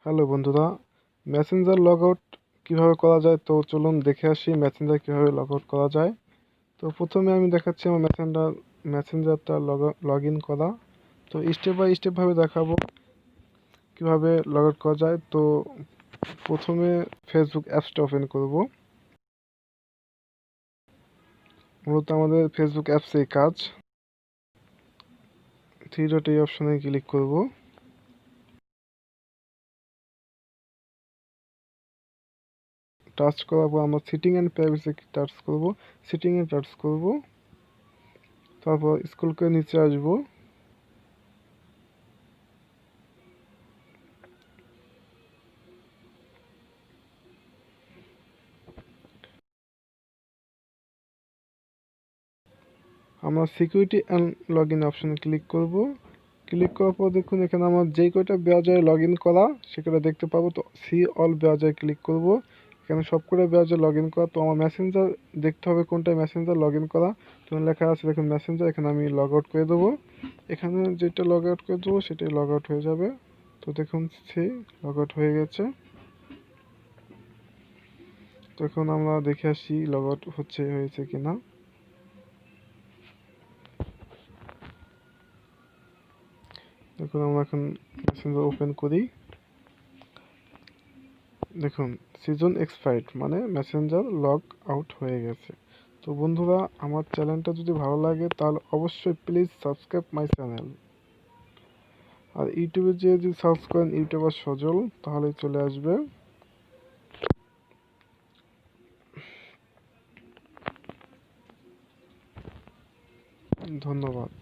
Hello বন্ধুরা, Messenger log out কীভাবে করা যায় তো চলুন দেখে আসি মেসেঞ্জার কীভাবে লগ আউট করা যায়। তো প্রথমে আমি দেখাচ্ছি আমার মেসেঞ্জারটা লগ ইন করা। তো স্টেপ বাই স্টেপভাবে দেখাবো কীভাবে লগ আউট করা যায়। তো প্রথমে ফেসবুক অ্যাপসটা ওপেন করব। মূলত আমাদের ফেসবুক অ্যাপসেই কাজ। থ্রি ডট এই অপশনে ক্লিক করব। টাচ করার পর আমরা সিটিং অ্যান্ড প্রাইভেসি টাচ করব। সিটিংয়ে টাচ করব, তারপর স্ক্রল করে নিচে আসব। আমরা সিকিউরিটি অ্যান্ড লগ ইন অপশানে ক্লিক করব। ক্লিক করার পর দেখুন এখানে আমার যেই কয়টা ব্রাউজারে লগ ইন করা সেটা দেখতে পাবো। তো সি অল ব্রাউজারে ক্লিক করব। এখানে সব কটা ব্রাউজার লগ ইন করা। তো আমার মেসেঞ্জার দেখতে হবে কোনটা মেসেঞ্জার লগ ইন করা। তো লেখা আছে দেখুন মেসেঞ্জার, এখানে আমি লগ আউট করে দেবো। এখানে যেটা লগ আউট করে দেবো সেটাই লগ আউট হয়ে যাবে। তো দেখুন সেই লগ আউট হয়ে গেছে। তো এখন আমরা দেখে আসি লগ আউট হয়েছে কিনা। দেখুন আমরা এখন মেসেঞ্জার ওপেন করি। দেখুন সিজন এক্সপায়ার্ড মানে মেসেঞ্জার লগ আউট হয়ে গেছে। তো বন্ধুরা, আমার চ্যানেলটা যদি ভালো লাগে তাহলে অবশ্যই প্লিজ সাবস্ক্রাইব মাই চ্যানেল। আর ইউটিউবে যে যদি সার্চ করেন ইউটিউবার সজল তাহলে চলে আসবে। ধন্যবাদ।